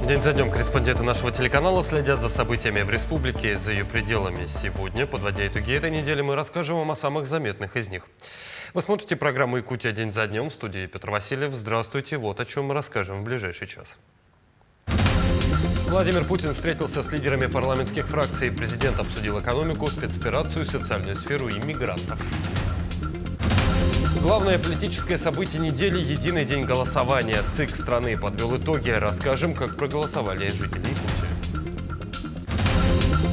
День за днем корреспонденты нашего телеканала следят за событиями в республике и за ее пределами. Сегодня, подводя итоги этой недели, мы расскажем вам о самых заметных из них. Вы смотрите программу «Якутия. День за днем». В студии Петр Васильев. Здравствуйте. Вот о чем мы расскажем в ближайший час. Владимир Путин встретился с лидерами парламентских фракций. Президент обсудил экономику, спецоперацию, социальную сферу и мигрантов. Главное политическое событие недели – единый день голосования. ЦИК страны подвел итоги. Расскажем, как проголосовали жители Якутии.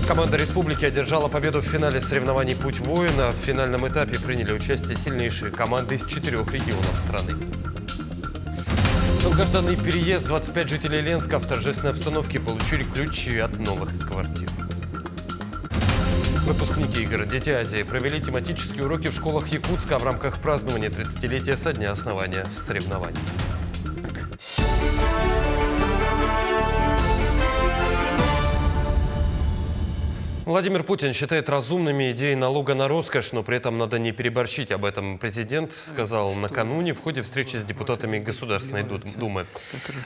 Команда республики одержала победу в финале соревнований «Путь воина». В финальном этапе приняли участие сильнейшие команды из 4 регионов страны. Долгожданный переезд. 25 жителей Ленска в торжественной обстановке получили ключи от новых квартир. Выпускники игр «Дети Азии» провели тематические уроки в школах Якутска в рамках празднования 30-летия со дня основания соревнований. Владимир Путин считает разумными идеи налога на роскошь, но при этом надо не переборщить. Об этом президент сказал накануне в ходе встречи с депутатами Государственной Думы.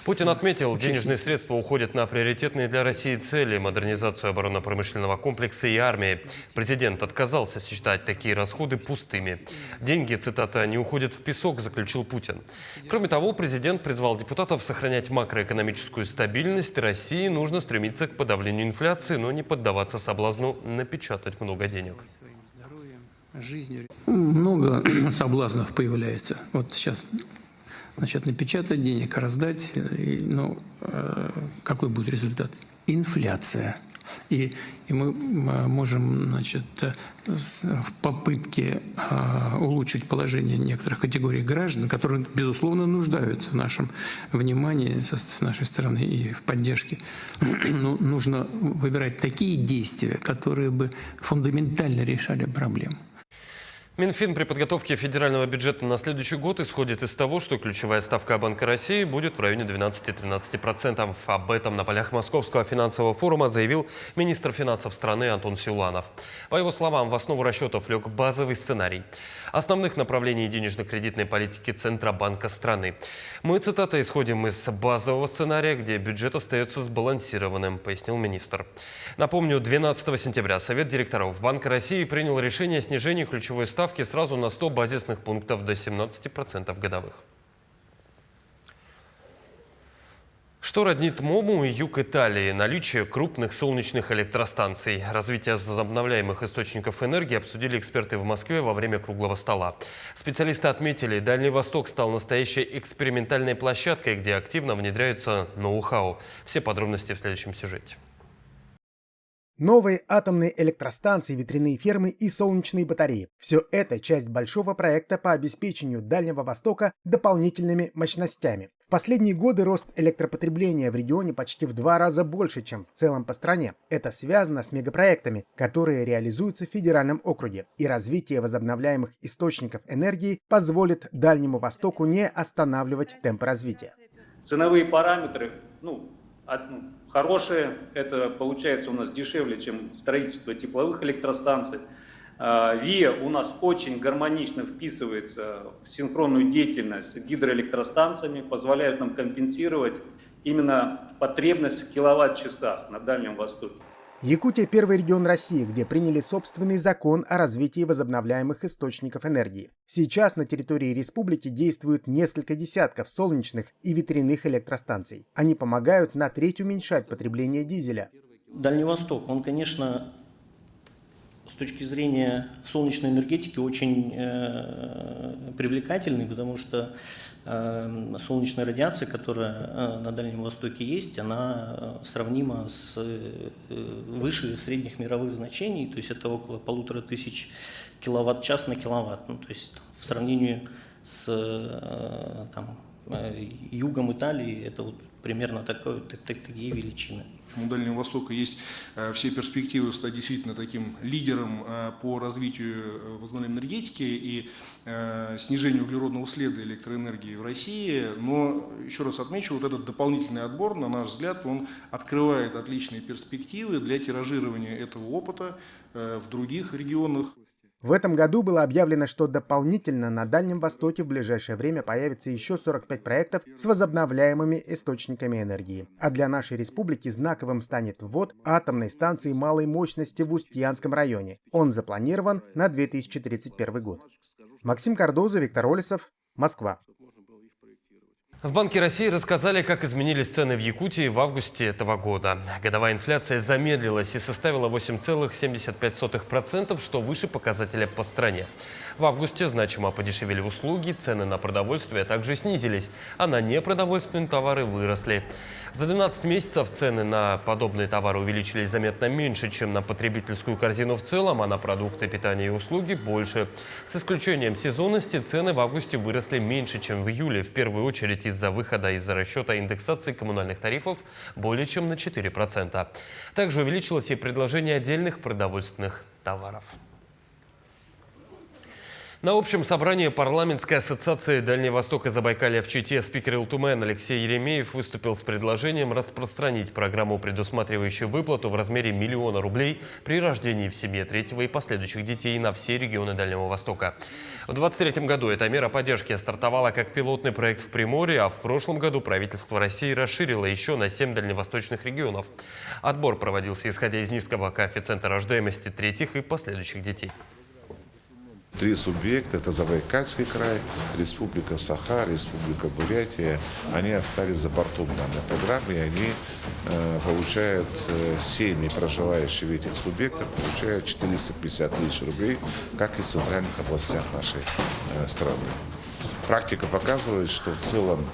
Путин отметил, денежные средства уходят на приоритетные для России цели – модернизацию оборонно-промышленного комплекса и армии. Президент отказался считать такие расходы пустыми. Деньги, цитата, «не уходят в песок», заключил Путин. Кроме того, президент призвал депутатов сохранять макроэкономическую стабильность. России нужно стремиться к подавлению инфляции, но не поддаваться соблазну напечатать много денег. Много соблазнов появляется. Вот сейчас, значит, напечатать денег, раздать. Какой будет результат? Инфляция. И мы можем, значит, в попытке улучшить положение некоторых категорий граждан, которые, безусловно, нуждаются в нашем внимании с нашей стороны и в поддержке, нужно выбирать такие действия, которые бы фундаментально решали проблему. Минфин при подготовке федерального бюджета на следующий год исходит из того, что ключевая ставка Банка России будет в районе 12-13%. Об этом на полях Московского финансового форума заявил министр финансов страны Антон Силуанов. По его словам, в основу расчетов лег базовый сценарий основных направлений денежно-кредитной политики Центробанка страны. Мы, цитата, исходим из базового сценария, где бюджет остается сбалансированным, пояснил министр. Напомню, 12 сентября Совет директоров Банка России принял решение о снижении ключевой ставки сразу на 100 базисных пунктов до 17% годовых. Что роднит МОМУ и юг Италии? Наличие крупных солнечных электростанций. Развитие возобновляемых источников энергии обсудили эксперты в Москве во время круглого стола. Специалисты отметили, Дальний Восток стал настоящей экспериментальной площадкой, где активно внедряются ноу-хау. Все подробности в следующем сюжете. Новые атомные электростанции, ветряные фермы и солнечные батареи – все это часть большого проекта по обеспечению Дальнего Востока дополнительными мощностями. В последние годы рост электропотребления в регионе почти в 2 раза больше, чем в целом по стране. Это связано с мегапроектами, которые реализуются в федеральном округе. И развитие возобновляемых источников энергии позволит Дальнему Востоку не останавливать темпы развития. Ценовые параметры, хорошие, это получается у нас дешевле, чем строительство тепловых электростанций. ВИА у нас очень гармонично вписывается в синхронную деятельность с гидроэлектростанциями, позволяет нам компенсировать именно потребность в киловатт-часах на Дальнем Востоке. Якутия – первый регион России, где приняли собственный закон о развитии возобновляемых источников энергии. Сейчас на территории республики действуют несколько десятков солнечных и ветряных электростанций. Они помогают на треть уменьшать потребление дизеля. Дальний Восток, он, конечно, с точки зрения солнечной энергетики очень привлекательный, потому что солнечная радиация, которая на Дальнем Востоке есть, она сравнима с выше средних мировых значений, то есть это около 1500 киловатт-час на киловатт, то есть в сравнении с югом Италии это вот примерно такие величины. У Дальнего Востока есть все перспективы стать действительно таким лидером по развитию возобновляемой энергетики и снижению углеродного следа электроэнергии в России. Но, еще раз отмечу, вот этот дополнительный отбор, на наш взгляд, он открывает отличные перспективы для тиражирования этого опыта в других регионах. В этом году было объявлено, что дополнительно на Дальнем Востоке в ближайшее время появится еще 45 проектов с возобновляемыми источниками энергии. А для нашей республики знаковым станет ввод атомной станции малой мощности в Устьянском районе. Он запланирован на 2031 год. Максим Кардоза, Виктор Олесов, Москва. В Банке России рассказали, как изменились цены в Якутии в августе этого года. Годовая инфляция замедлилась и составила 8,75%, что выше показателя по стране. В августе значимо подешевели услуги, цены на продовольствие также снизились, а на непродовольственные товары выросли. За 12 месяцев цены на подобные товары увеличились заметно меньше, чем на потребительскую корзину в целом, а на продукты питания и услуги больше. С исключением сезонности цены в августе выросли меньше, чем в июле, в первую очередь из-за выхода из-за расчета индексации коммунальных тарифов более чем на 4%. Также увеличилось и предложение отдельных продовольственных товаров. На общем собрании парламентской ассоциации Дальний Восток и Забайкалья в Чите спикер ЛТУМН Алексей Еремеев выступил с предложением распространить программу, предусматривающую выплату в размере 1 000 000 рублей при рождении в семье третьего и последующих детей на все регионы Дальнего Востока. В 2023 году эта мера поддержки стартовала как пилотный проект в Приморье, а в прошлом году правительство России расширило еще на 7 дальневосточных регионов. Отбор проводился исходя из низкого коэффициента рождаемости третьих и последующих детей. 3 субъекта – это Забайкальский край, Республика Саха, Республика Бурятия. Они остались за бортом данной программы, и они получают, семьи, проживающие в этих субъектах, получают 450 тысяч рублей, как и в центральных областях нашей страны. Практика показывает, что в целом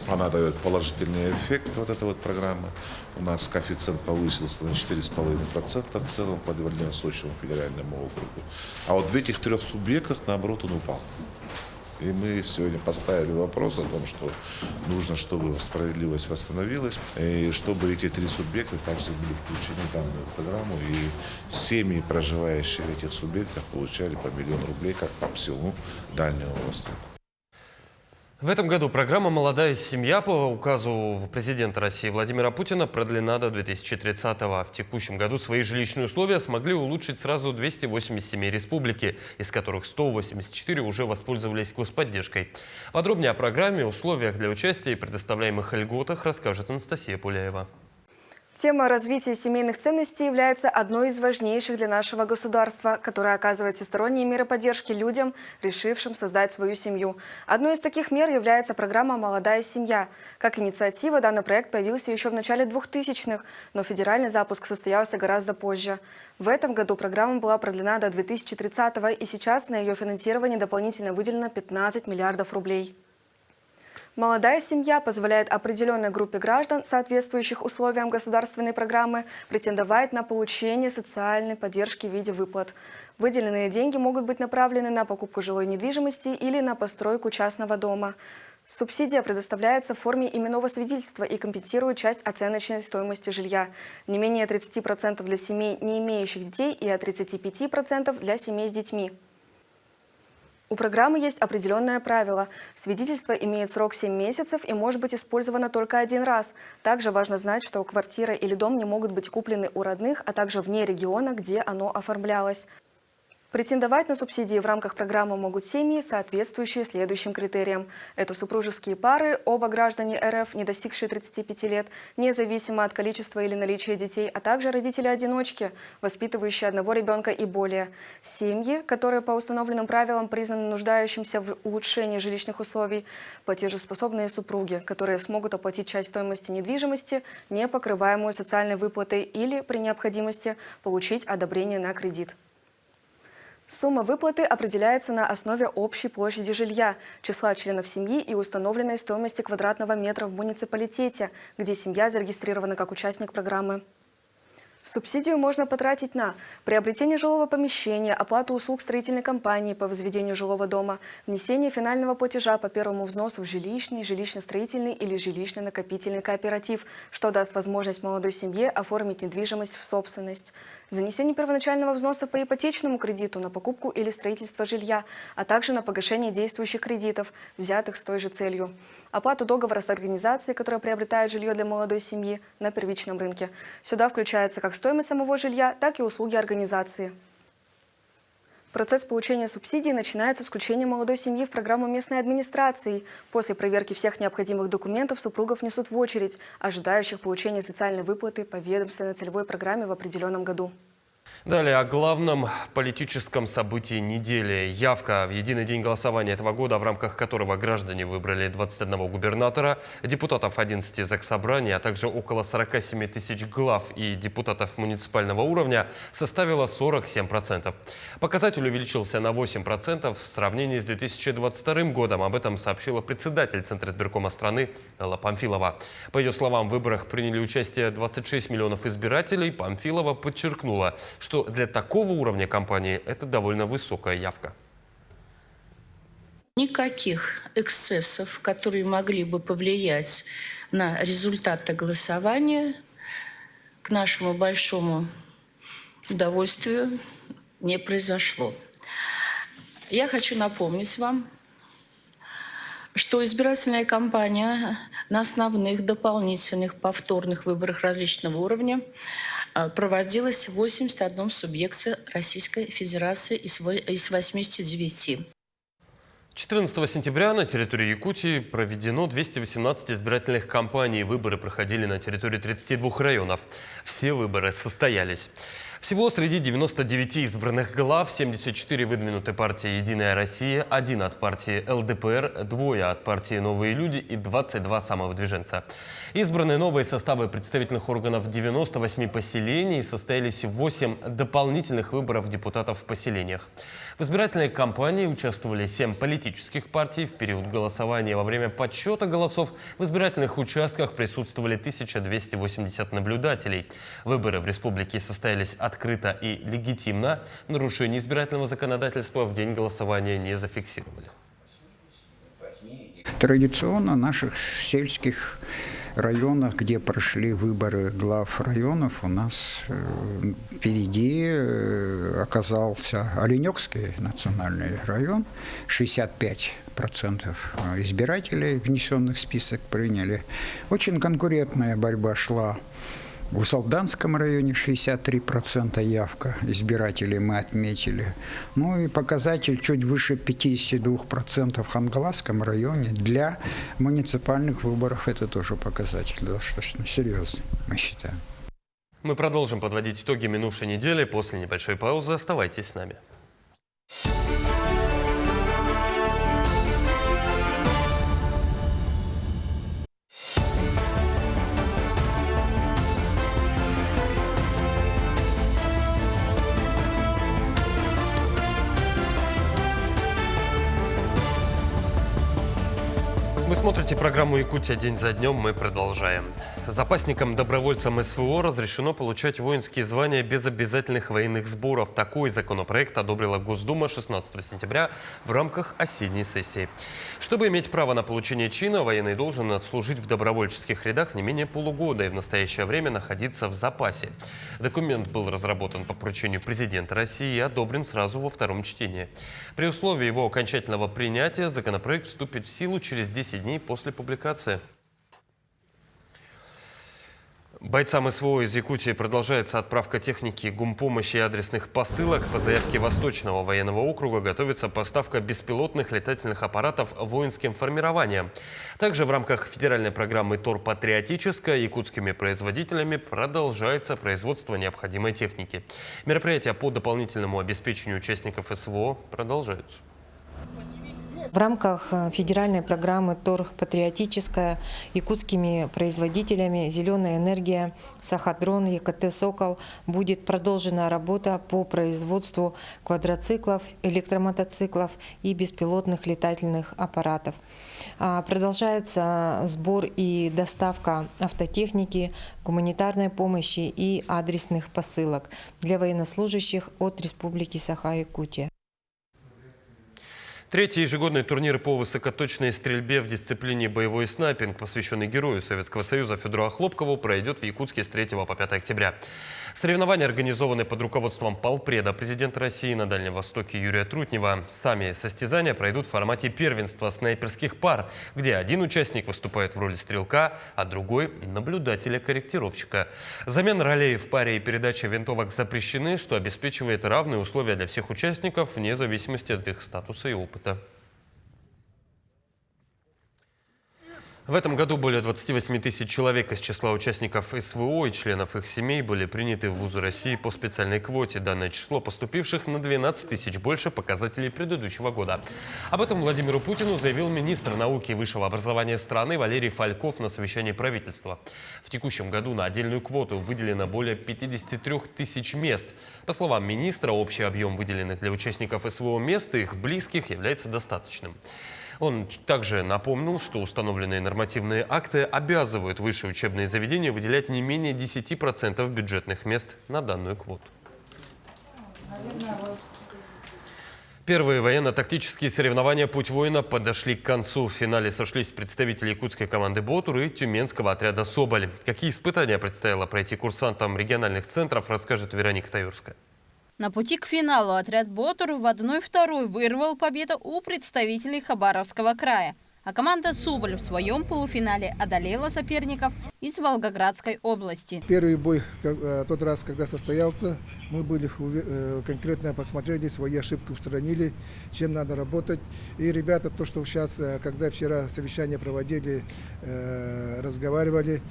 она дает положительный эффект, вот эта вот программа. У нас коэффициент повысился на 4,5% в целом по Дальневосточному федеральному округу. А вот в этих 3 субъектах, наоборот, он упал. И мы сегодня поставили вопрос о том, что нужно, чтобы справедливость восстановилась, и чтобы эти 3 субъекта также были включены в данную программу, и семьи, проживающие в этих субъектах, получали по 1 000 000 рублей, как по всему Дальнему Востоку. В этом году программа «Молодая семья» по указу президента России Владимира Путина продлена до 2030-го. В текущем году свои жилищные условия смогли улучшить сразу 280 семей республики, из которых 184 уже воспользовались господдержкой. Подробнее о программе, условиях для участия и предоставляемых льготах расскажет Анастасия Пуляева. Тема развития семейных ценностей является одной из важнейших для нашего государства, которая оказывает всесторонние меры поддержки людям, решившим создать свою семью. Одной из таких мер является программа «Молодая семья». Как инициатива, данный проект появился еще в начале 2000-х, но федеральный запуск состоялся гораздо позже. В этом году программа была продлена до 2030-го, и сейчас на ее финансирование дополнительно выделено 15 миллиардов рублей. «Молодая семья» позволяет определенной группе граждан, соответствующих условиям государственной программы, претендовать на получение социальной поддержки в виде выплат. Выделенные деньги могут быть направлены на покупку жилой недвижимости или на постройку частного дома. Субсидия предоставляется в форме именного свидетельства и компенсирует часть оценочной стоимости жилья. Не менее 30% для семей, не имеющих детей, и от 35% для семей с детьми. У программы есть определенное правило. Свидетельство имеет срок 7 месяцев и может быть использовано только 1 раз. Также важно знать, что квартира или дом не могут быть куплены у родных, а также вне региона, где оно оформлялось. Претендовать на субсидии в рамках программы могут семьи, соответствующие следующим критериям. Это супружеские пары, оба граждане РФ, не достигшие 35 лет, независимо от количества или наличия детей, а также родители-одиночки, воспитывающие одного ребенка и более. Семьи, которые по установленным правилам признаны нуждающимся в улучшении жилищных условий, платежеспособные супруги, которые смогут оплатить часть стоимости недвижимости, не покрываемую социальной выплатой, или при необходимости получить одобрение на кредит. Сумма выплаты определяется на основе общей площади жилья, числа членов семьи и установленной стоимости квадратного метра в муниципалитете, где семья зарегистрирована как участник программы. Субсидию можно потратить на приобретение жилого помещения, оплату услуг строительной компании по возведению жилого дома, внесение финального платежа по первому взносу в жилищный, жилищно-строительный или жилищно-накопительный кооператив, что даст возможность молодой семье оформить недвижимость в собственность, занесение первоначального взноса по ипотечному кредиту на покупку или строительство жилья, а также на погашение действующих кредитов, взятых с той же целью, оплату договора с организацией, которая приобретает жилье для молодой семьи на первичном рынке. Сюда включается как стоимость самого жилья, так и услуги организации. Процесс получения субсидий начинается с включения молодой семьи в программу местной администрации. После проверки всех необходимых документов супругов несут в очередь, ожидающих получения социальной выплаты по ведомственной целевой программе в определенном году. Далее о главном политическом событии недели. Явка в единый день голосования этого года, в рамках которого граждане выбрали 21 губернатора, депутатов 11 заксобраний, а также около 47 тысяч глав и депутатов муниципального уровня, составила 47%. Показатель увеличился на 8% в сравнении с 2022 годом. Об этом сообщила председатель Центра избиркома страны Элла Памфилова. По ее словам, в выборах приняли участие 26 миллионов избирателей. Памфилова подчеркнула, что для такого уровня кампании это довольно высокая явка. Никаких эксцессов, которые могли бы повлиять на результаты голосования, к нашему большому удовольствию, не произошло. Я хочу напомнить вам, что избирательная кампания на основных, дополнительных, повторных выборах различного уровня проводилась в 81 субъекте Российской Федерации из 89. 14 сентября на территории Якутии проведено 218 избирательных кампаний. Выборы проходили на территории 32 районов. Все выборы состоялись. Всего среди 99 избранных глав 74 выдвинуты партии «Единая Россия», 1 от партии ЛДПР, 2 от партии «Новые люди» и 22 самовыдвиженца. Избраны новые составы представительных органов 98 поселений, состоялись 8 дополнительных выборов депутатов в поселениях. В избирательной кампании участвовали 7 политических партий. В период голосования во время подсчета голосов в избирательных участках присутствовали 1280 наблюдателей. Выборы в республике состоялись открыто и легитимно. Нарушений избирательного законодательства в день голосования не зафиксировали. Традиционно в наших сельских районах, где прошли выборы глав районов, у нас впереди оказался Оленёкский национальный район. 65% избирателей, внесенных в список, приняли. Очень конкурентная борьба шла. В Салданском районе 63% явка избирателей мы отметили. Ну и показатель чуть выше 52% в Хангаласском районе. Для муниципальных выборов это тоже показатель достаточно серьезный, мы считаем. Мы продолжим подводить итоги минувшей недели. После небольшой паузы оставайтесь с нами. Вы смотрите программу «Якутия. День за днем». Мы продолжаем. Запасникам-добровольцам СВО разрешено получать воинские звания без обязательных военных сборов. Такой законопроект одобрила Госдума 16 сентября в рамках осенней сессии. Чтобы иметь право на получение чина, военный должен отслужить в добровольческих рядах не менее полугода и в настоящее время находиться в запасе. Документ был разработан по поручению президента России и одобрен сразу во втором чтении. При условии его окончательного принятия законопроект вступит в силу через 10 дней после публикации. Бойцам СВО из Якутии продолжается отправка техники, гумпомощи и адресных посылок. По заявке Восточного военного округа готовится поставка беспилотных летательных аппаратов воинским формированиям. Также в рамках федеральной программы «Тор Патриотическая» якутскими производителями продолжается производство необходимой техники. Мероприятия по дополнительному обеспечению участников СВО продолжаются. В рамках федеральной программы «Тор Патриотическая» якутскими производителями «Зеленая энергия», «Сахадрон», ЕКТ «Сокол» будет продолжена работа по производству квадроциклов, электромотоциклов и беспилотных летательных аппаратов. Продолжается сбор и доставка автотехники, гуманитарной помощи и адресных посылок для военнослужащих от Республики Саха-Якутия. Третий ежегодный турнир по высокоточной стрельбе в дисциплине боевой снайпинг, посвященный герою Советского Союза Федору Хлопкову, пройдет в Якутске с 3 по 5 октября. Соревнования организованы под руководством полпреда президента России на Дальнем Востоке Юрия Трутнева. Сами состязания пройдут в формате первенства снайперских пар, где один участник выступает в роли стрелка, а другой – наблюдателя-корректировщика. Замена ролей в паре и передача винтовок запрещены, что обеспечивает равные условия для всех участников вне зависимости от их статуса и опыта. В этом году более 28 тысяч человек из числа участников СВО и членов их семей были приняты в вузы России по специальной квоте. Данное число поступивших на 12 тысяч больше показателей предыдущего года. Об этом Владимиру Путину заявил министр науки и высшего образования страны Валерий Фальков на совещании правительства. В текущем году на отдельную квоту выделено более 53 тысяч мест. По словам министра, общий объем выделенных для участников СВО мест и их близких является достаточным. Он также напомнил, что установленные нормативные акты обязывают высшие учебные заведения выделять не менее 10% бюджетных мест на данную квоту. Первые военно-тактические соревнования «Путь воина» подошли к концу. В финале сошлись представители якутской команды «Ботур» и тюменского отряда «Соболь». Какие испытания предстояло пройти курсантам региональных центров, расскажет Вероника Таюрская. На пути к финалу отряд «Ботур» в 1-2 вырвал победу у представителей Хабаровского края. А команда «Соболь» в своем полуфинале одолела соперников из Волгоградской области. Первый бой, тот раз, когда состоялся, мы были конкретно посмотрели, свои ошибки устранили, чем надо работать. И ребята, то, что сейчас, когда вчера совещание проводили, разговаривали,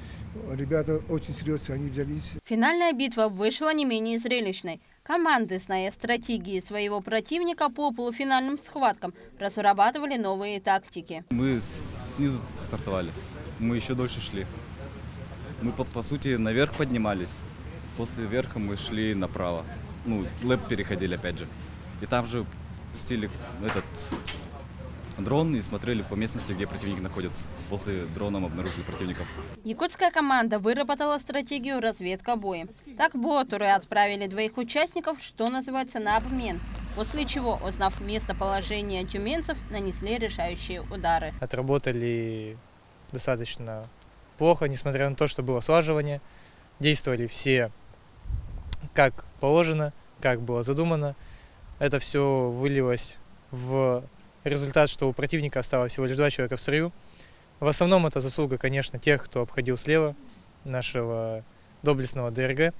ребята очень серьезно они взялись. Финальная битва вышла не менее зрелищной. Команды, зная стратегии своего противника по полуфинальным схваткам, разрабатывали новые тактики. Мы снизу стартовали, мы еще дольше шли. Мы, по сути, наверх поднимались. После верха мы шли направо. Лэп переходили опять же. И там же пустили дрон и смотрели по местности, где противник находится. После дроном обнаружили противников. Якутская команда выработала стратегию разведка боем. Так «Ботуры» отправили 2 участников, что называется, на обмен. После чего, узнав местоположение тюменцев, нанесли решающие удары. Отработали достаточно плохо, несмотря на то, что было слаживание. Действовали все как положено, как было задумано. Это все вылилось в результат, что у противника осталось всего лишь 2 человека в строю. В основном это заслуга, конечно, тех, кто обходил слева, нашего доблестного ДРГ.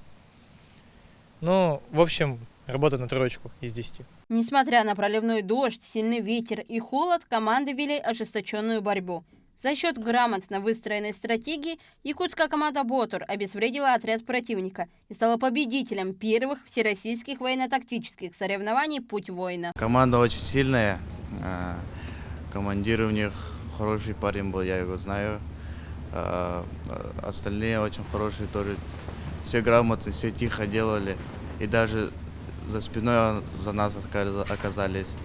Но, в общем, работа на 3 из 10. Несмотря на проливной дождь, сильный ветер и холод, команды вели ожесточенную борьбу. За счет грамотно выстроенной стратегии якутская команда «Ботур» обезвредила отряд противника и стала победителем первых всероссийских военно-тактических соревнований «Путь воина». Команда очень сильная. Командир у них хороший парень был, я его знаю. Остальные очень хорошие тоже. Все грамотно, все тихо делали. И даже за спиной за нас оказались.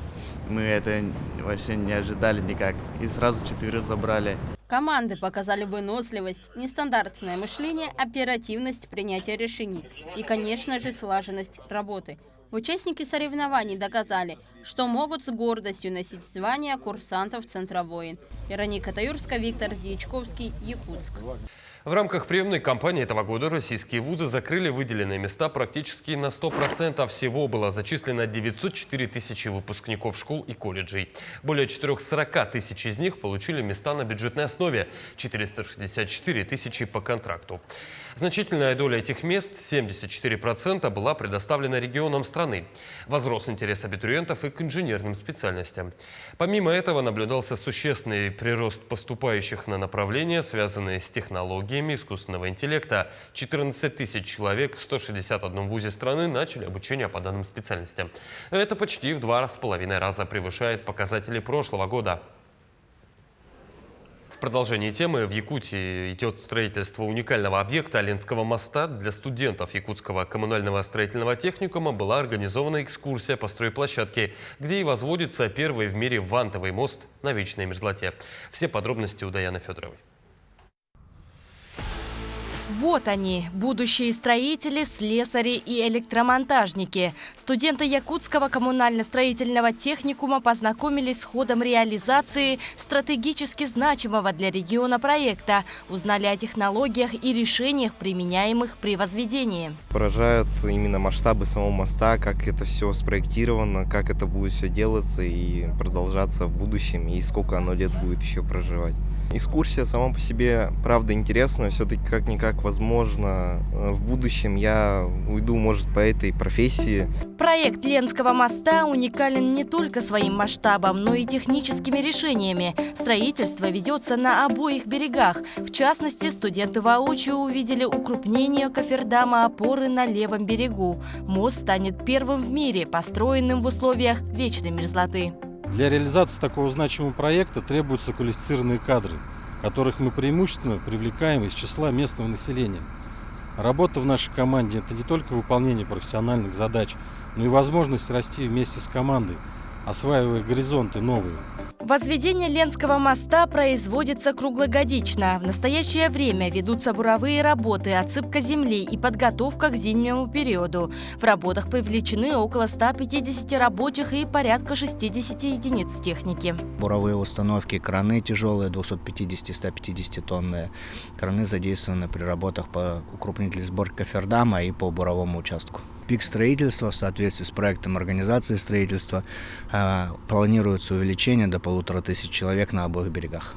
Мы это вообще не ожидали никак. И сразу 4 забрали. Команды показали выносливость, нестандартное мышление, оперативность принятия решений и, конечно же, слаженность работы. Участники соревнований доказали, что могут с гордостью носить звание курсантов Центра войн. Вероника Таюрская, Виктор Дьячковский, Якутск. В рамках приемной кампании этого года российские вузы закрыли выделенные места практически на 100%. Всего было зачислено 904 тысячи выпускников школ и колледжей. Более 440 тысяч из них получили места на бюджетной основе, 464 тысячи по контракту. Значительная доля этих мест, 74%, была предоставлена регионам страны. Возрос интерес абитуриентов и к инженерным специальностям. Помимо этого наблюдался существенный прирост поступающих на направления, связанные с технологиями искусственного интеллекта. 14 тысяч человек в 161 вузе страны начали обучение по данным специальностям. Это почти в 2,5 раза превышает показатели прошлого года. В продолжении темы в Якутии идет строительство уникального объекта Ленского моста. Для студентов Якутского коммунального строительного техникума была организована экскурсия по стройплощадке, где и возводится первый в мире вантовый мост на вечной мерзлоте. Все подробности у Даяны Федоровой. Вот они, будущие строители, слесари и электромонтажники. Студенты Якутского коммунально-строительного техникума познакомились с ходом реализации стратегически значимого для региона проекта, узнали о технологиях и решениях, применяемых при возведении. Поражают именно масштабы самого моста, как это все спроектировано, как это будет все делаться и продолжаться в будущем, и сколько оно лет будет еще проживать. Экскурсия сама по себе, правда, интересная, все-таки как-никак, возможно, в будущем я уйду, может, по этой профессии. Проект Ленского моста уникален не только своим масштабом, но и техническими решениями. Строительство ведется на обоих берегах. В частности, студенты воочию увидели укрупнение кофердама опоры на левом берегу. Мост станет первым в мире, построенным в условиях вечной мерзлоты. Для реализации такого значимого проекта требуются квалифицированные кадры, которых мы преимущественно привлекаем из числа местного населения. Работа в нашей команде – это не только выполнение профессиональных задач, но и возможность расти вместе с командой, осваивая горизонты новые. Возведение Ленского моста производится круглогодично. В настоящее время ведутся буровые работы, отсыпка земли и подготовка к зимнему периоду. В работах привлечены около 150 рабочих и порядка 60 единиц техники. Буровые установки, краны тяжелые, 250-150 тонные. Краны задействованы при работах по укрупнительной сборке кофердама и по буровому участку. Пик строительства в соответствии с проектом организации строительства планируется увеличение до 1500 человек на обоих берегах.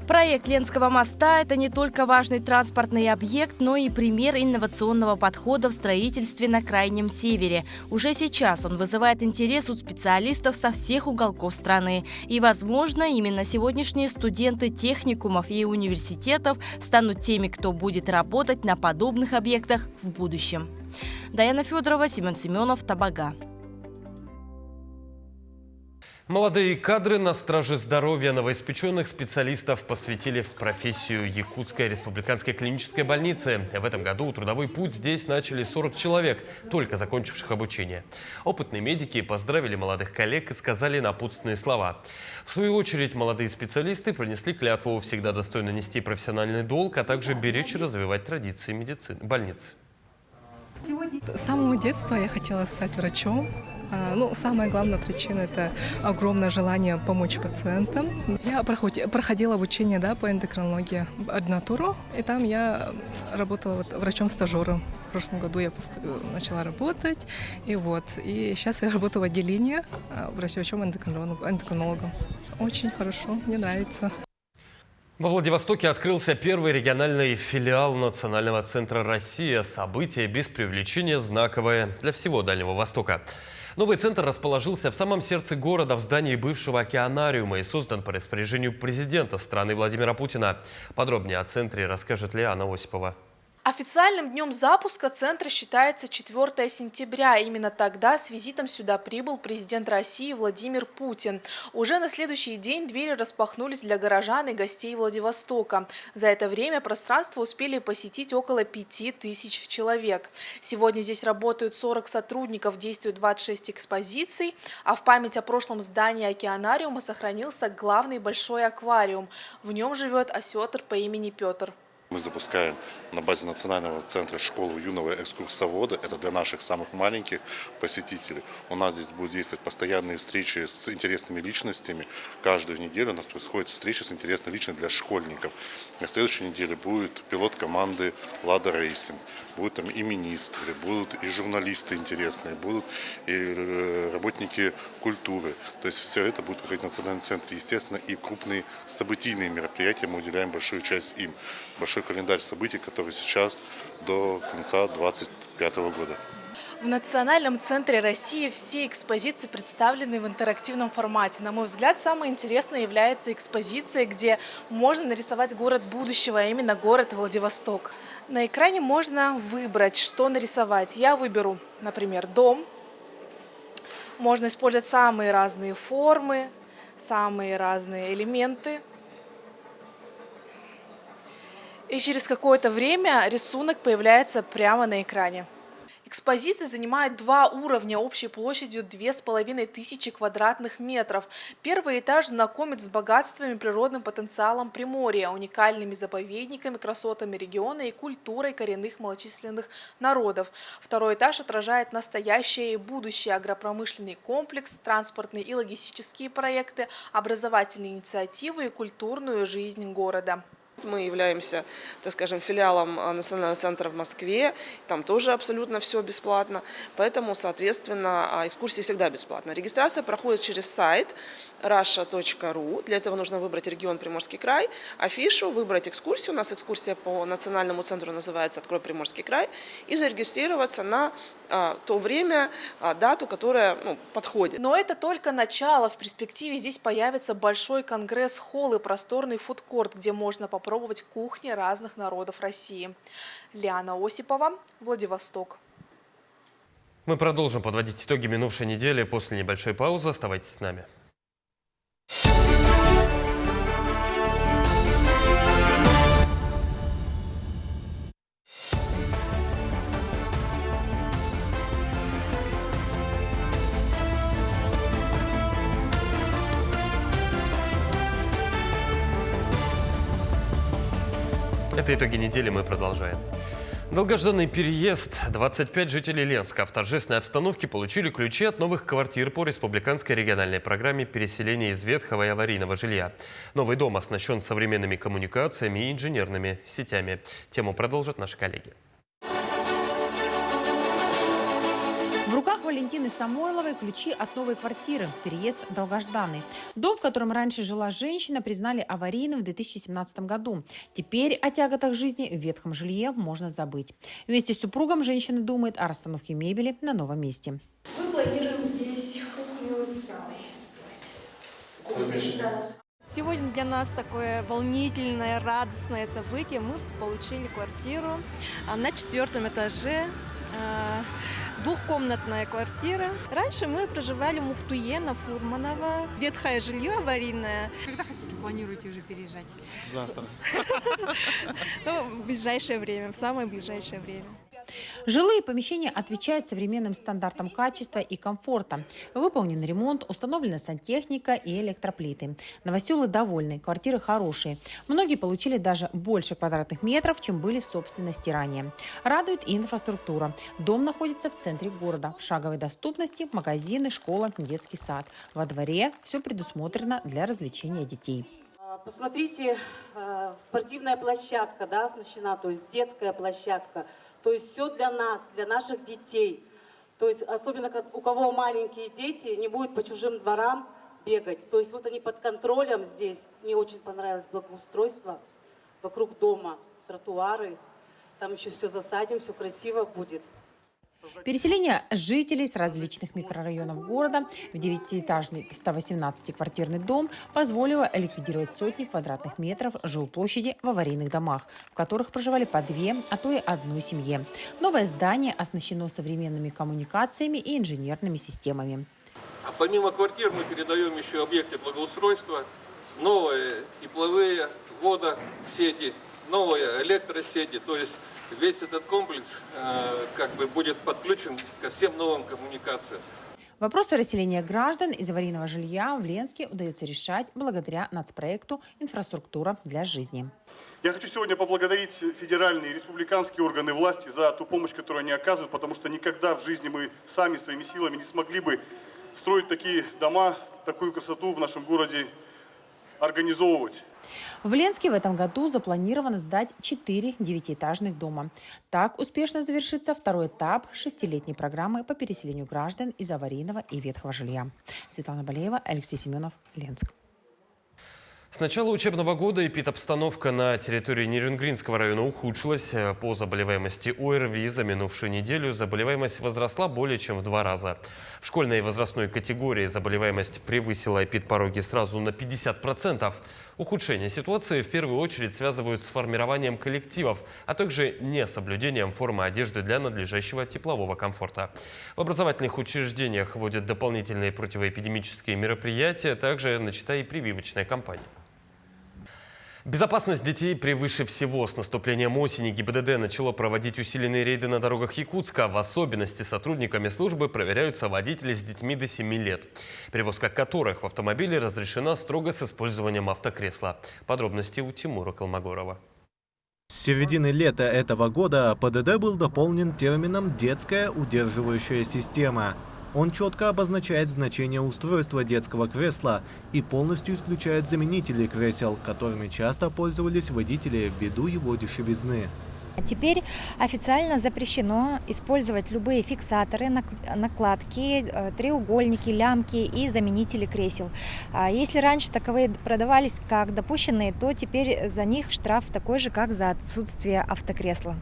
Проект Ленского моста – это не только важный транспортный объект, но и пример инновационного подхода в строительстве на Крайнем Севере. Уже сейчас он вызывает интерес у специалистов со всех уголков страны. И, возможно, именно сегодняшние студенты техникумов и университетов станут теми, кто будет работать на подобных объектах в будущем. Даяна Федорова, Семен Семенов, Табага. Молодые кадры на страже здоровья новоиспеченных специалистов посвятили в профессию Якутской республиканской клинической больницы. В этом году трудовой путь здесь начали 40 человек, только закончивших обучение. Опытные медики поздравили молодых коллег и сказали напутственные слова. В свою очередь, молодые специалисты принесли клятву всегда достойно нести профессиональный долг, а также беречь и развивать традиции больницы. С самого детства я хотела стать врачом. Самая главная причина – это огромное желание помочь пациентам. Я проходила обучение по эндокринологии, ординатуру, и там я работала врачом-стажером. В прошлом году я начала работать, и сейчас я работаю в отделении врачом-эндокринологом. Очень хорошо, мне нравится. Во Владивостоке открылся первый региональный филиал Национального центра «Россия». Событие без преувеличения знаковое для всего Дальнего Востока. Новый центр расположился в самом сердце города, в здании бывшего океанариума и создан по распоряжению президента страны Владимира Путина. Подробнее о центре расскажет Лиана Осипова. Официальным днем запуска центра считается 4 сентября. Именно тогда с визитом сюда прибыл президент России Владимир Путин. Уже на следующий день двери распахнулись для горожан и гостей Владивостока. За это время пространство успели посетить около 5000 человек. Сегодня здесь работают 40 сотрудников, действует 26 экспозиций, а в память о прошлом здании океанариума сохранился главный большой аквариум. В нем живет осетр по имени Петр. Мы запускаем на базе Национального центра школу юного экскурсовода. Это для наших самых маленьких посетителей. У нас здесь будут действовать постоянные встречи с интересными личностями. Каждую неделю у нас происходит встреча с интересной личностью для школьников. На следующей неделе будет пилот команды «Лада Рейсинг». Будут там и министры, будут и журналисты интересные, будут и работники культуры. То есть все это будет проходить в Национальном центре. Естественно, и крупные событийные мероприятия мы уделяем большую часть им. Большой календарь событий, который сейчас до конца 2025 года. В Национальном центре России все экспозиции представлены в интерактивном формате. На мой взгляд, самое интересное является экспозиция, где можно нарисовать город будущего, а именно город Владивосток. На экране можно выбрать, что нарисовать. Я выберу, например, дом. Можно использовать самые разные формы, самые разные элементы. И через какое-то время рисунок появляется прямо на экране. Экспозиция занимает 2 уровня общей площадью 2500 квадратных метров. Первый этаж знакомит с богатствами, природным потенциалом Приморья, уникальными заповедниками, красотами региона и культурой коренных малочисленных народов. Второй этаж отражает настоящее и будущее: агропромышленный комплекс, транспортные и логистические проекты, образовательные инициативы и культурную жизнь города. Мы являемся, так скажем, филиалом Национального центра в Москве, там тоже абсолютно все бесплатно, поэтому, соответственно, экскурсии всегда бесплатно. Регистрация проходит через сайт russia.ru, для этого нужно выбрать регион Приморский край, афишу, выбрать экскурсию, у нас экскурсия по Национальному центру называется «Открой Приморский край», и зарегистрироваться на то время, дату, которая подходит. Но это только начало. В перспективе здесь появится большой конгресс-холл и просторный фудкорт, где можно попробовать кухни разных народов России. Лиана Осипова, Владивосток. Мы продолжим подводить итоги минувшей недели после небольшой паузы. Оставайтесь с нами. Это итоги недели, мы продолжаем. Долгожданный переезд. 25 жителей Ленска в торжественной обстановке получили ключи от новых квартир по республиканской региональной программе переселения из ветхого и аварийного жилья. Новый дом оснащен современными коммуникациями и инженерными сетями. Тему продолжат наши коллеги. В руках Валентины Самойловой ключи от новой квартиры. Переезд долгожданный. Дом, в котором раньше жила женщина, признали аварийным в 2017 году. Теперь о тяготах жизни в ветхом жилье можно забыть. Вместе с супругом женщина думает о расстановке мебели на новом месте. Мы планируем здесь кухню с залой. Сегодня для нас такое волнительное, радостное событие. Мы получили квартиру на 4-м этаже. Двухкомнатная квартира. Раньше мы проживали в Мухтуе на Фурманова. Ветхое жилье аварийное. Когда планируете уже переезжать? Завтра. В ближайшее время, в самое ближайшее время. Жилые помещения отвечают современным стандартам качества и комфорта. Выполнен ремонт, установлена сантехника и электроплиты. Новоселы довольны, квартиры хорошие. Многие получили даже больше квадратных метров, чем были в собственности ранее. Радует и инфраструктура. Дом находится в центре города. В шаговой доступности магазины, школа, детский сад. Во дворе все предусмотрено для развлечения детей. Посмотрите, спортивная площадка, да, оснащена, то есть детская площадка. То есть все для нас, для наших детей. То есть особенно у кого маленькие дети, не будут по чужим дворам бегать. То есть вот они под контролем здесь. Мне очень понравилось благоустройство вокруг дома, тротуары. Там еще все засадим, все красиво будет. Переселение жителей с различных микрорайонов города в 9-этажный 118-квартирный дом позволило ликвидировать сотни квадратных метров жилплощади в аварийных домах, в которых проживали по 2, а то и одной семье. Новое здание оснащено современными коммуникациями и инженерными системами. А помимо квартир мы передаем еще объекты благоустройства, новые тепловые, водосети, новые электросети, то есть весь этот комплекс будет подключен ко всем новым коммуникациям. Вопросы расселения граждан из аварийного жилья в Ленске удается решать благодаря нацпроекту «Инфраструктура для жизни». Я хочу сегодня поблагодарить федеральные и республиканские органы власти за ту помощь, которую они оказывают, потому что никогда в жизни мы сами своими силами не смогли бы строить такие дома, такую красоту в нашем городе организовывать. В Ленске в этом году запланировано сдать 4 9-этажных дома. Так успешно завершится второй этап 6-летней программы по переселению граждан из аварийного и ветхого жилья. Светлана Балеева, Алексей Семенов, Ленск. С начала учебного года эпидобстановка на территории Нерюнгринского района ухудшилась. По заболеваемости ОРВИ за минувшую неделю заболеваемость возросла более чем в 2 раза. В школьной и возрастной категории заболеваемость превысила эпидпороги сразу на 50%. Ухудшение ситуации в первую очередь связывают с формированием коллективов, а также несоблюдением формы одежды для надлежащего теплового комфорта. В образовательных учреждениях вводят дополнительные противоэпидемические мероприятия, также начата и прививочная кампания. Безопасность детей превыше всего. С наступлением осени ГИБДД начало проводить усиленные рейды на дорогах Якутска. В особенности сотрудниками службы проверяются водители с детьми до 7 лет, перевозка которых в автомобиле разрешена строго с использованием автокресла. Подробности у Тимура Колмогорова. С середины лета этого года ПДД был дополнен термином «детская удерживающая система». Он четко обозначает значение устройства детского кресла и полностью исключает заменители кресел, которыми часто пользовались водители ввиду его дешевизны. Теперь официально запрещено использовать любые фиксаторы, накладки, треугольники, лямки и заменители кресел. Если раньше таковые продавались как допущенные, то теперь за них штраф такой же, как за отсутствие автокресла.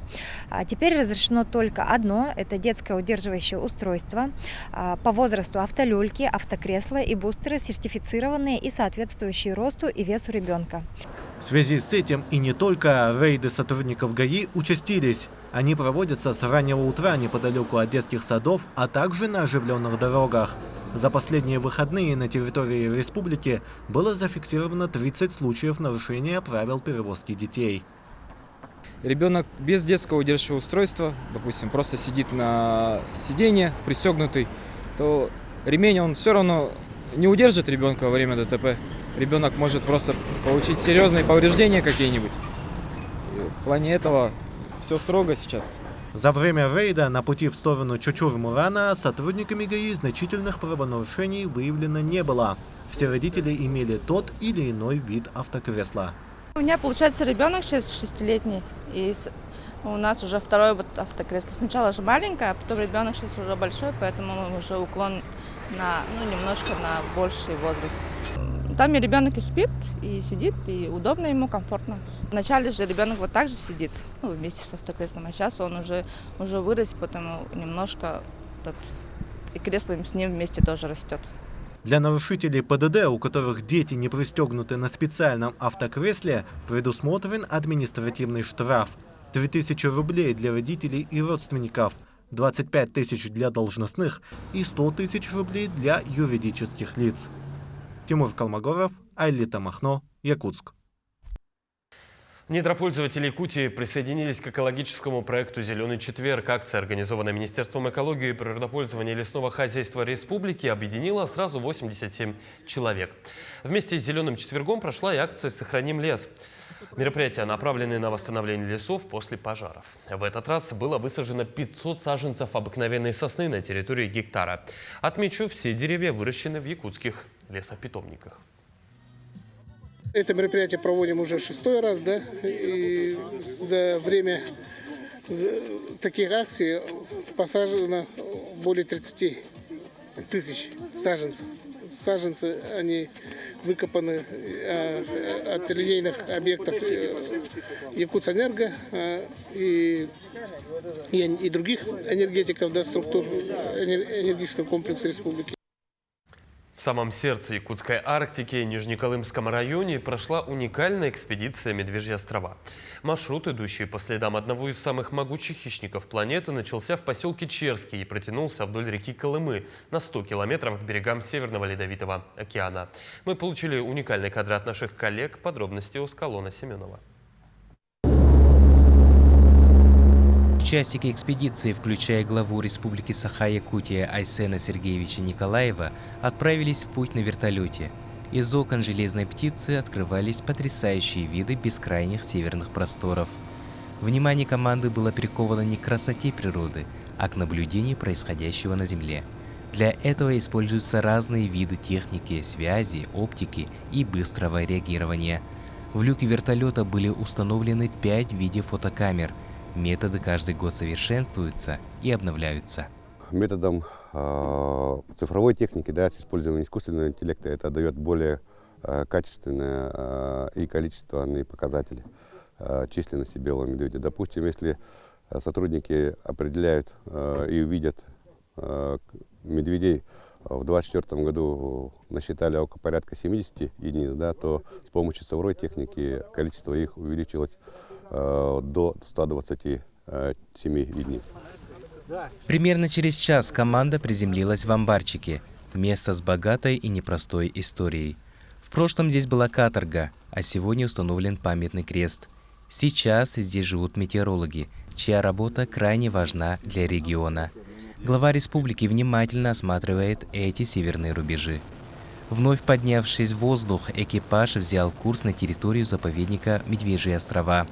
Теперь разрешено только одно – это детское удерживающее устройство. По возрасту автолюльки, автокресла и бустеры сертифицированные и соответствующие росту и весу ребенка. В связи с этим и не только рейды сотрудников ГАИ участились. Они проводятся с раннего утра неподалеку от детских садов, а также на оживленных дорогах. За последние выходные на территории республики было зафиксировано 30 случаев нарушения правил перевозки детей. Ребенок без детского удерживающего устройства, допустим, просто сидит на сиденье, пристегнутый, то ремень он все равно не удержит ребенка во время ДТП. Ребенок может просто получить серьезные повреждения какие-нибудь. В плане этого все строго сейчас. За время рейда на пути в сторону Чучур-Мурана сотрудниками ГАИ значительных правонарушений выявлено не было. Все родители имели тот или иной вид автокресла. У меня, получается, ребенок сейчас 6-летний, и у нас уже второе автокресло. Сначала же маленькое, а потом ребенок сейчас уже большой, поэтому уже уклон на немножко на больший возраст. Там и ребенок и спит, и сидит, и удобно ему, комфортно. Вначале же ребенок вот так же сидит, вместе с автокреслом, а сейчас он уже вырос, потому немножко и кресло с ним вместе тоже растет. Для нарушителей ПДД, у которых дети не пристегнуты на специальном автокресле, предусмотрен административный штраф. 3000 рублей для родителей и родственников, 25 тысяч для должностных и 100 тысяч рублей для юридических лиц. Тимур Колмогоров, Айлита Махно, Якутск. Недропользователи Якутии присоединились к экологическому проекту «Зеленый четверг». Акция, организованная Министерством экологии и природопользования лесного хозяйства республики, объединила сразу 87 человек. Вместе с «Зеленым четвергом» прошла и акция «Сохраним лес». Мероприятия направлены на восстановление лесов после пожаров. В этот раз было высажено 500 саженцев обыкновенной сосны на территории гектара. Отмечу, все деревья выращены в якутских лесопитомниках. Это мероприятие проводим уже 6-й раз, да, и за время таких акций посажено более 30 тысяч саженцев. Саженцы, они выкопаны от линейных объектов Якутэнерго и других энергетиков, да, структур энергетического комплекса республики. В самом сердце Якутской Арктики, Нижнеколымском районе, прошла уникальная экспедиция «Медвежьи острова». Маршрут, идущий по следам одного из самых могучих хищников планеты, начался в поселке Черский и протянулся вдоль реки Колымы на 100 километров к берегам Северного Ледовитого океана. Мы получили уникальные кадры от наших коллег. Подробности у Скалона Семенова. Участники экспедиции, включая главу Республики Саха-Якутия Айсена Сергеевича Николаева, отправились в путь на вертолете. Из окон железной птицы открывались потрясающие виды бескрайних северных просторов. Внимание команды было приковано не к красоте природы, а к наблюдению происходящего на Земле. Для этого используются разные виды техники, связи, оптики и быстрого реагирования. В люке вертолета были установлены 5 видеофотокамер. Методы каждый год совершенствуются и обновляются. Методом цифровой техники, да, с использованием искусственного интеллекта, это дает более качественные и количественные показатели численности белого медведя. Допустим, если сотрудники определяют и увидят медведей, в 2024 году насчитали около порядка 70 единиц, да, то с помощью цифровой техники количество их увеличилось до 127 единиц. Примерно через час команда приземлилась в Амбарчике, место с богатой и непростой историей. В прошлом здесь была каторга, а сегодня установлен памятный крест. Сейчас здесь живут метеорологи, чья работа крайне важна для региона. Глава республики внимательно осматривает эти северные рубежи. Вновь поднявшись в воздух, экипаж взял курс на территорию заповедника Медвежьи острова.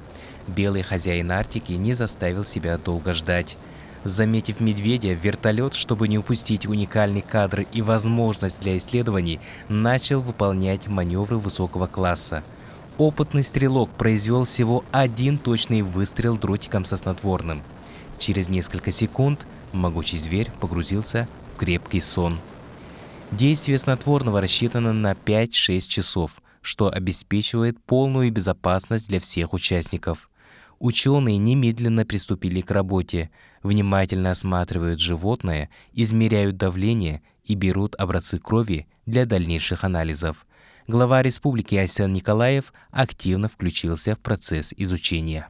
Белый хозяин Арктики не заставил себя долго ждать. Заметив медведя, вертолет, чтобы не упустить уникальный кадр и возможность для исследований, начал выполнять маневры высокого класса. Опытный стрелок произвел всего один точный выстрел дротиком со снотворным. Через несколько секунд могучий зверь погрузился в крепкий сон. Действие снотворного рассчитано на 5-6 часов, что обеспечивает полную безопасность для всех участников. Ученые немедленно приступили к работе, внимательно осматривают животное, измеряют давление и берут образцы крови для дальнейших анализов. Глава республики Айсен Николаев активно включился в процесс изучения.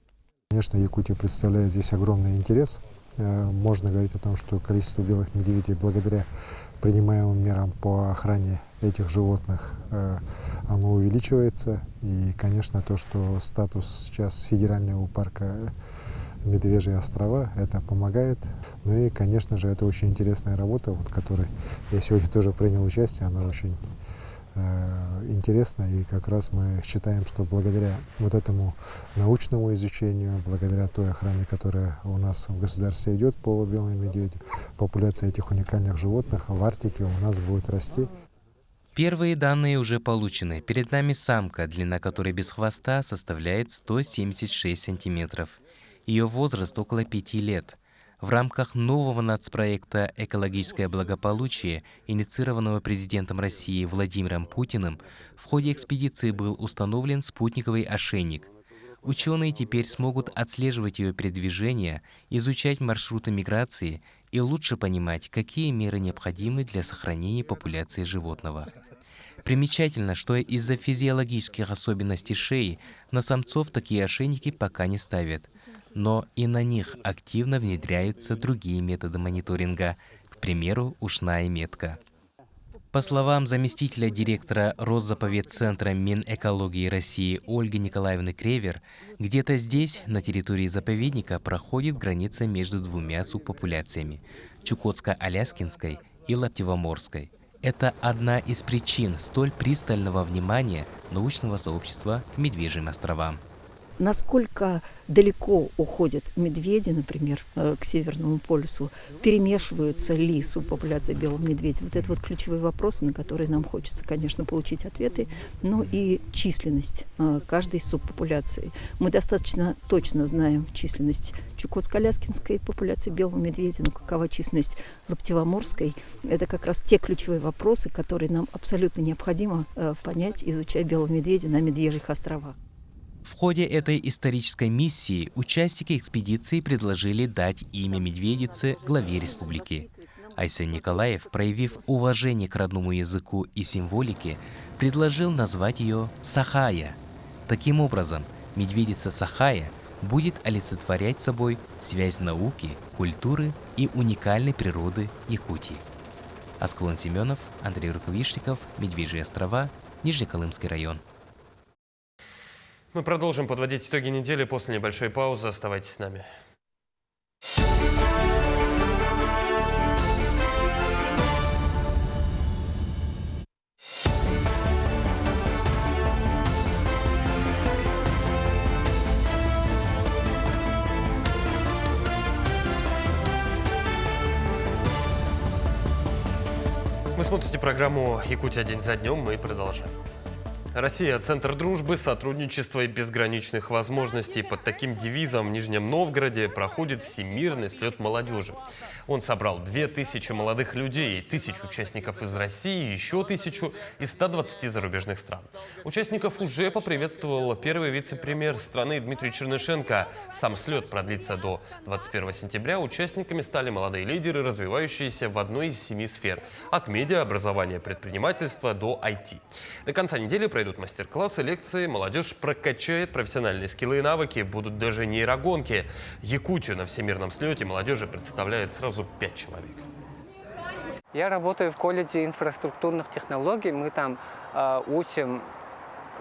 Конечно, Якутия представляет здесь огромный интерес. Можно говорить о том, что количество белых медведей благодаря принимаемым мерам по охране этих животных оно увеличивается. И, конечно, то, что статус сейчас федерального парка Медвежьи острова, это помогает. Ну и, конечно же, это очень интересная работа, в которой я сегодня тоже принял участие. Она очень интересно, и как раз мы считаем, что благодаря вот этому научному изучению, благодаря той охране, которая у нас в государстве идет по белому медведю, популяция этих уникальных животных в Арктике у нас будет расти. Первые данные уже получены. Перед нами самка, длина которой без хвоста составляет 176 сантиметров. Ее возраст около 5 лет. В рамках нового нацпроекта «Экологическое благополучие», инициированного президентом России Владимиром Путиным, в ходе экспедиции был установлен спутниковый ошейник. Ученые теперь смогут отслеживать ее передвижение, изучать маршруты миграции и лучше понимать, какие меры необходимы для сохранения популяции животного. Примечательно, что из-за физиологических особенностей шеи на самцов такие ошейники пока не ставят. Но и на них активно внедряются другие методы мониторинга, к примеру, ушная метка. По словам заместителя директора Росзаповедцентра Минэкологии России Ольги Николаевны Кревер, где-то здесь, на территории заповедника, проходит граница между двумя субпопуляциями – Чукотско-Аляскинской и Лаптевоморской. Это одна из причин столь пристального внимания научного сообщества к Медвежьим островам. Насколько далеко уходят медведи, например, к Северному полюсу, перемешиваются ли субпопуляции белого медведя? Вот это вот ключевые вопросы, на которые нам хочется, конечно, получить ответы, но и численность каждой субпопуляции. Мы достаточно точно знаем численность Чукотско-Аляскинской популяции белого медведя, но какова численность Лаптевоморской? Это как раз те ключевые вопросы, которые нам абсолютно необходимо понять, изучая белого медведя на Медвежьих островах. В ходе этой исторической миссии участники экспедиции предложили дать имя медведице главе республики. Айсен Николаев, проявив уважение к родному языку и символике, предложил назвать ее Сахая. Таким образом, медведица Сахая будет олицетворять собой связь науки, культуры и уникальной природы Якутии. Асклон Семенов, Андрей Рукавишников, Медвежьи острова, Нижнеколымский район. Мы продолжим подводить итоги недели после небольшой паузы. Оставайтесь с нами. Вы смотрите программу «Якутия. День за днем». Мы продолжаем. Россия – центр дружбы, сотрудничества и безграничных возможностей. Под таким девизом в Нижнем Новгороде проходит всемирный слет молодежи. Он собрал 2000 молодых людей, 1000 участников из России, еще 1000 из 120 зарубежных стран. Участников уже поприветствовал первый вице-премьер страны Дмитрий Чернышенко. Сам слет продлится до 21 сентября. Участниками стали молодые лидеры, развивающиеся в одной из 7 сфер – от медиа, образования, предпринимательства до IT. До конца недели пройдут мастер-классы, лекции, молодежь прокачает профессиональные скиллы и навыки, будут даже нейрогонки. Якутию на всемирном слете молодежи представляет сразу 5 человек. Я работаю в колледже инфраструктурных технологий. Мы там учим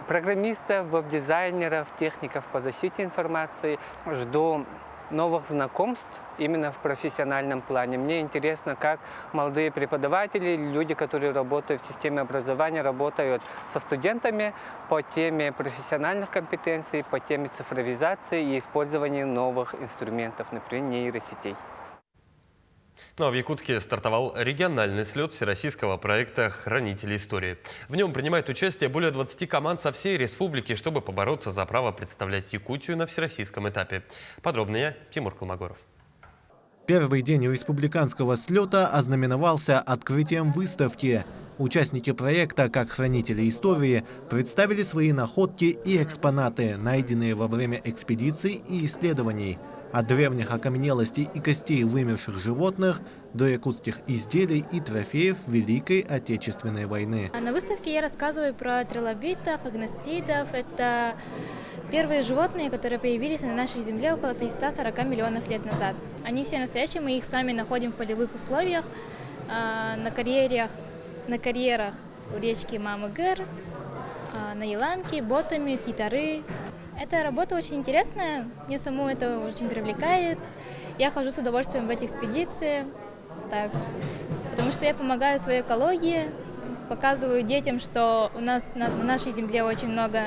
программистов, веб-дизайнеров, техников по защите информации. Жду новых знакомств именно в профессиональном плане. Мне интересно, как молодые преподаватели, люди, которые работают в системе образования, работают со студентами по теме профессиональных компетенций, по теме цифровизации и использования новых инструментов, например, нейросетей. Ну а в Якутске стартовал региональный слет всероссийского проекта «Хранители истории». В нем принимают участие более 20 команд со всей республики, чтобы побороться за право представлять Якутию на всероссийском этапе. Подробнее Тимур Колмогоров. Первый день республиканского слета ознаменовался открытием выставки. Участники проекта, как хранители истории, представили свои находки и экспонаты, найденные во время экспедиций и исследований. От древних окаменелостей и костей вымерших животных до якутских изделий и трофеев Великой Отечественной войны. На выставке я рассказываю про трилобитов, агностидов. Это первые животные, которые появились на нашей земле около 540 миллионов лет назад. Они все настоящие, мы их сами находим в полевых условиях, на карьерах у речки Мамыгыр, на Еланке, ботами, титары. Эта работа очень интересная, мне саму это очень привлекает. Я хожу с удовольствием в эти экспедиции, потому что я помогаю своей экологии, показываю детям, что у нас на нашей земле очень много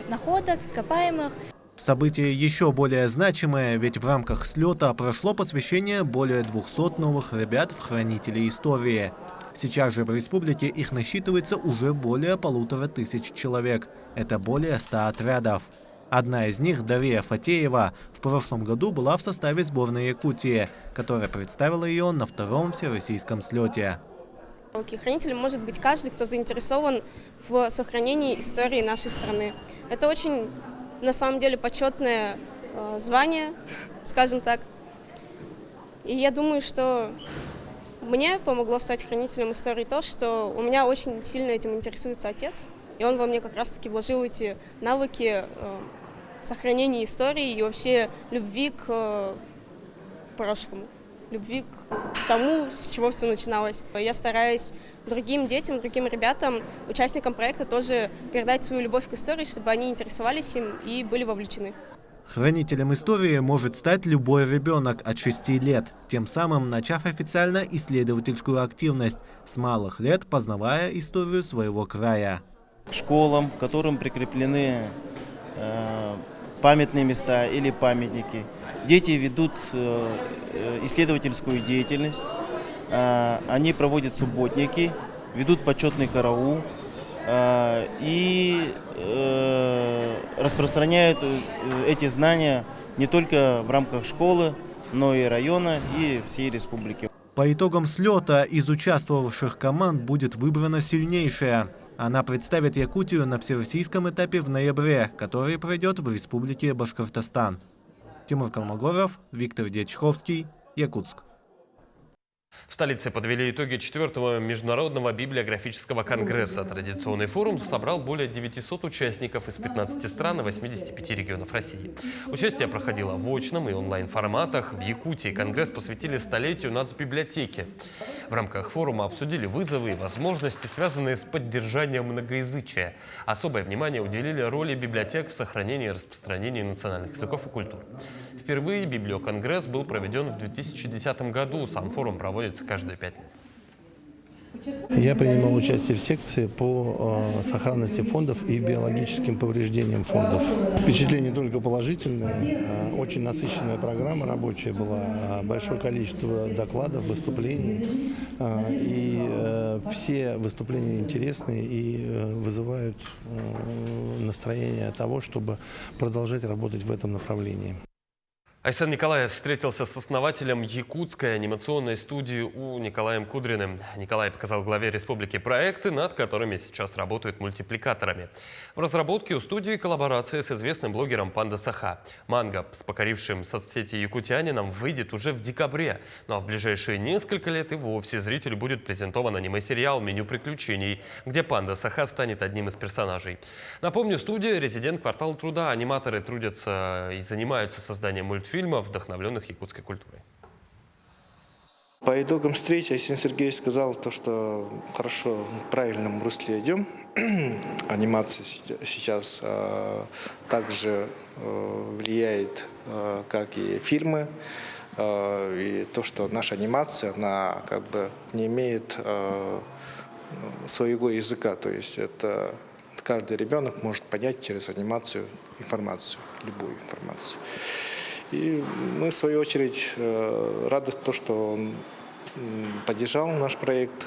находок, ископаемых. Событие еще более значимое, ведь в рамках слета прошло посвящение более 200 новых ребят в хранители истории. Сейчас же в республике их насчитывается уже более 1500 человек. Это более 100 отрядов. Одна из них, Дарья Фатеева, в прошлом году была в составе сборной Якутии, которая представила ее на втором всероссийском слете. Хранителем может быть каждый, кто заинтересован в сохранении истории нашей страны. Это очень, на самом деле, почетное звание, скажем так. И я думаю, что мне помогло стать хранителем истории то, что у меня очень сильно этим интересуется отец. И он во мне как раз-таки вложил эти навыки сохранения истории и вообще любви к прошлому, любви к тому, с чего все начиналось. Я стараюсь другим детям, другим ребятам, участникам проекта тоже передать свою любовь к истории, чтобы они интересовались им и были вовлечены. Хранителем истории может стать любой ребенок от 6 лет, тем самым начав официально исследовательскую активность, с малых лет познавая историю своего края. К школам, к которым прикреплены памятные места или памятники. Дети ведут исследовательскую деятельность, они проводят субботники, ведут почетный караул и распространяют эти знания не только в рамках школы, но и района, и всей республики. По итогам слета из участвовавших команд будет выбрана сильнейшая. Она представит Якутию на всероссийском этапе в ноябре, который пройдет в Республике Башкортостан. Тимур Колмогоров, Виктор Дьячковский, Якутск. В столице подвели итоги 4-го международного библиографического конгресса. Традиционный форум собрал более 900 участников из 15 стран и 85 регионов России. Участие проходило в очном и онлайн-форматах. В Якутии конгресс посвятили столетию нацбиблиотеки. В рамках форума обсудили вызовы и возможности, связанные с поддержанием многоязычия. Особое внимание уделили роли библиотек в сохранении и распространении национальных языков и культур. Впервые библиоконгресс был проведен в 2010 году. Сам форум проводится каждые 5 лет. Я принимал участие в секции по сохранности фондов и биологическим повреждениям фондов. Впечатление только положительное. Очень насыщенная программа рабочая была, большое количество докладов, выступлений. И все выступления интересные и вызывают настроение того, чтобы продолжать работать в этом направлении. Айсен Николаев встретился с основателем якутской анимационной студии У Николаем Кудриным. Николай показал главе республики проекты, над которыми сейчас работают мультипликаторами. В разработке у студии коллаборация с известным блогером Панда Саха. Манга с покорившим соцсети якутянином выйдет уже в декабре. Ну а в ближайшие несколько лет и вовсе зрителю будет презентован аниме-сериал «Меню приключений», где Панда Саха станет одним из персонажей. Напомню, студия «Резидент Квартала труда». Аниматоры трудятся и занимаются созданием мультфильмов, вдохновленных якутской культурой. По итогам встречи Айсен Сергеевич сказал, что хорошо, в правильном русле идем. Анимация сейчас также влияет, как и фильмы. И то, что наша анимация, она не имеет своего языка. То есть это каждый ребенок может понять через анимацию информацию, любую информацию. И мы, в свою очередь, рады, что он поддержал наш проект.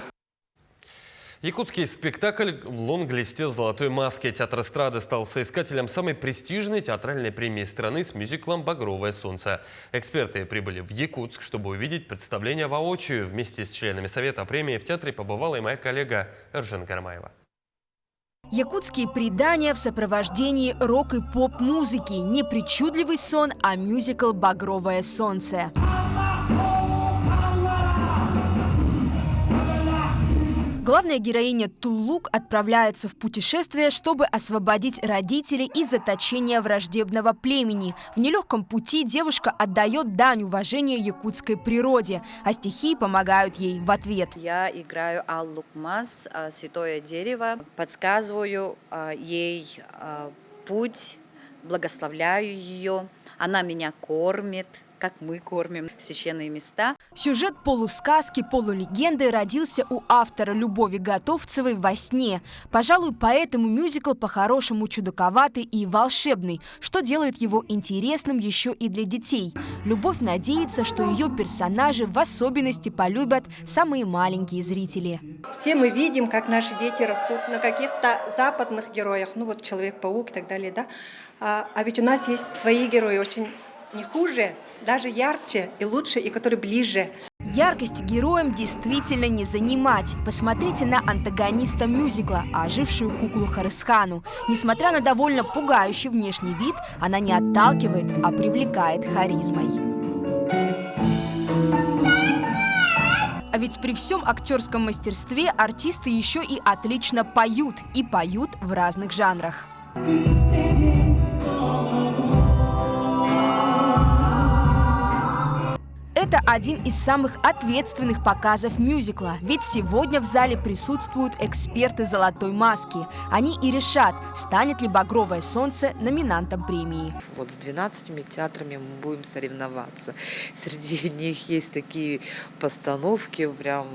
Якутский спектакль в лонг-листе «Золотой маски». Театр эстрады стал соискателем самой престижной театральной премии страны с мюзиклом «Багровое солнце». Эксперты прибыли в Якутск, чтобы увидеть представление воочию. Вместе с членами совета премии в театре побывала и моя коллега Эржена Гармаева. Якутские предания в сопровождении рок- и поп-музыки. Не причудливый сон, а мюзикл «Багровое солнце». Главная героиня Туллук отправляется в путешествие, чтобы освободить родителей из заточения враждебного племени. В нелегком пути девушка отдает дань уважения якутской природе, а стихии помогают ей в ответ. Я играю Аллукмаз, святое дерево, подсказываю ей путь, благословляю ее, она меня кормит, как мы кормим священные места. Сюжет полусказки, полулегенды родился у автора Любови Готовцевой во сне. Пожалуй, поэтому мюзикл по-хорошему чудаковатый и волшебный, что делает его интересным еще и для детей. Любовь надеется, что ее персонажи в особенности полюбят самые маленькие зрители. Все мы видим, как наши дети растут на каких-то западных героях, ну вот Человек-паук и так далее, да? А ведь у нас есть свои герои, очень не хуже, даже ярче и лучше, и которые ближе. Яркости героям действительно не занимать. Посмотрите на антагониста мюзикла, ожившую куклу Харисхану. Несмотря на довольно пугающий внешний вид, она не отталкивает, а привлекает харизмой. А ведь при всем актерском мастерстве артисты еще и отлично поют. И поют в разных жанрах. Это один из самых ответственных показов мюзикла, ведь сегодня в зале присутствуют эксперты «Золотой маски». Они и решат, станет ли «Багровое солнце» номинантом премии. Вот с 12 театрами мы будем соревноваться. Среди них есть такие постановки, прям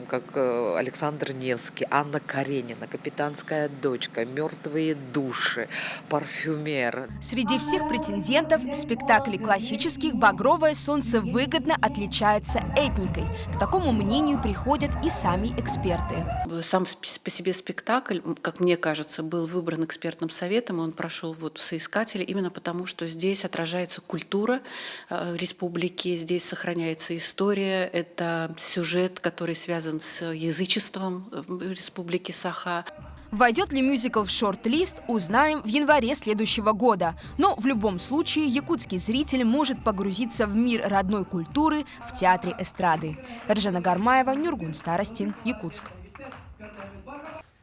как Александр Невский, Анна Каренина, «Капитанская дочка», «Мертвые души», «Парфюмер». Среди всех претендентов спектаклей классических «Багровое солнце» выгодно отличается этникой. К такому мнению приходят и сами эксперты. Сам по себе спектакль, как мне кажется, был выбран экспертным советом, и он прошел в соискатели именно потому, что здесь отражается культура республики, здесь сохраняется история, это сюжет, который связан с язычеством республики Саха. Войдет ли мюзикл в шорт-лист, узнаем в январе следующего года. Но в любом случае якутский зритель может погрузиться в мир родной культуры в театре эстрады. Эржена Гармаева, Нюргун Старостин, Якутск.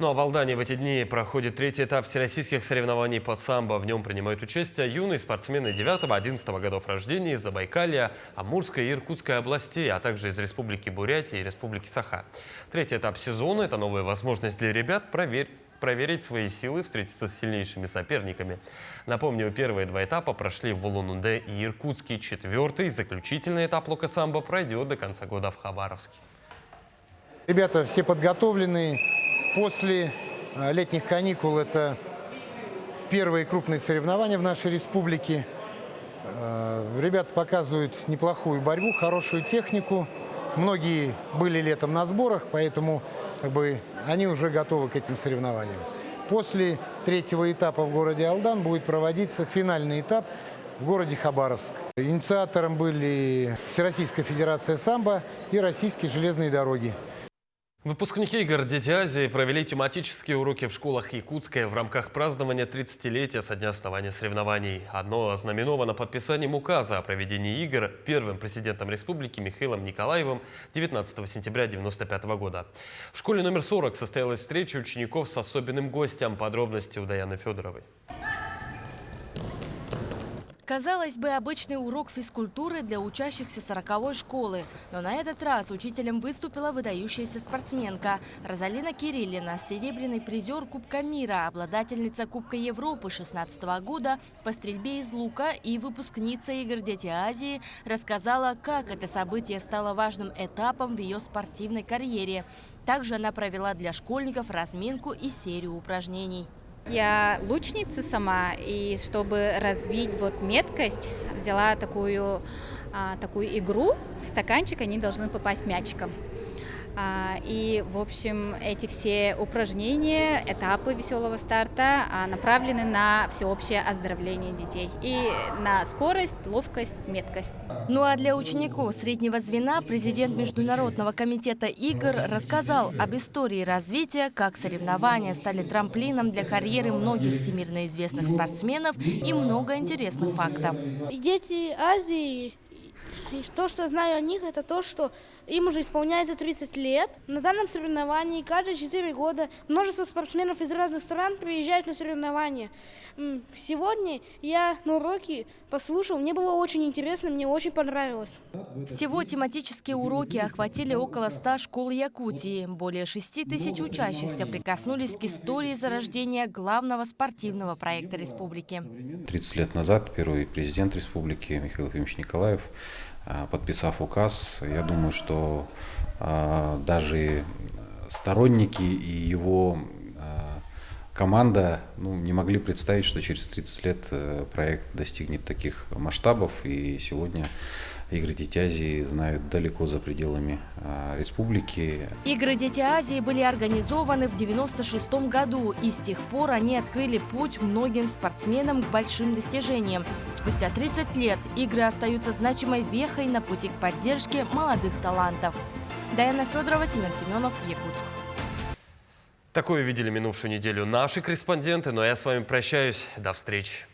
Ну а в Алдании в эти дни проходит третий этап всероссийских соревнований по самбо. В нем принимают участие юные спортсмены 9-11 годов рождения из Забайкалья, Амурской и Иркутской областей, а также из Республики Бурятия и Республики Саха. Третий этап сезона – это новая возможность для ребят проверить свои силы, встретиться с сильнейшими соперниками. Напомню, первые два этапа прошли в Улан-Удэ и Иркутске. Четвертый, заключительный этап лока-самбо пройдет до конца года в Хабаровске. Ребята все подготовлены. После летних каникул это первые крупные соревнования в нашей республике. Ребята показывают неплохую борьбу, хорошую технику. Многие были летом на сборах, поэтому они уже готовы к этим соревнованиям. После третьего этапа в городе Алдан будет проводиться финальный этап в городе Хабаровск. Инициатором были Всероссийская федерация самбо и Российские железные дороги. Выпускники игр «Дети Азии» провели тематические уроки в школах Якутска в рамках празднования 30-летия со дня основания соревнований. Одно ознаменовано подписанием указа о проведении игр первым президентом республики Михаилом Николаевым 19 сентября 1995 года. В школе номер 40 состоялась встреча учеников с особенным гостем. Подробности у Даяны Федоровой. Казалось бы, обычный урок физкультуры для учащихся 40-й школы. Но на этот раз учителем выступила выдающаяся спортсменка Розалина Кириллина, серебряный призер Кубка мира, обладательница Кубка Европы 2016 года по стрельбе из лука и выпускница игр «Дети Азии», рассказала, как это событие стало важным этапом в ее спортивной карьере. Также она провела для школьников разминку и серию упражнений. Я лучница сама, и чтобы развить меткость, взяла такую игру. В стаканчик они должны попасть мячиком. И, в общем, эти все упражнения, этапы веселого старта направлены на всеобщее оздоровление детей и на скорость, ловкость, меткость. Ну а для учеников среднего звена президент Международного комитета игр рассказал об истории развития, как соревнования стали трамплином для карьеры многих всемирно известных спортсменов и много интересных фактов. Дети Азии, то, что я знаю о них, это то, что им уже исполняется 30 лет. На данном соревновании каждые 4 года множество спортсменов из разных стран приезжают на соревнования. Сегодня я на уроке послушал, мне было очень интересно, мне очень понравилось. Всего тематические уроки охватили около 100 школ Якутии. Более 6000 учащихся прикоснулись к истории зарождения главного спортивного проекта республики. 30 лет назад первый президент республики Михаил Ефимович Николаев, подписав указ, я думаю, что даже сторонники и его команда не могли представить, что через 30 лет проект достигнет таких масштабов. И сегодня игры «Дети Азии» знают далеко за пределами республики. Игры «Дети Азии» были организованы в 1996 году, и с тех пор они открыли путь многим спортсменам к большим достижениям. Спустя 30 лет игры остаются значимой вехой на пути к поддержке молодых талантов. Даяна Федорова, Семен Семенов, Якутск. Такое видели минувшую неделю наши корреспонденты, но я с вами прощаюсь. До встречи.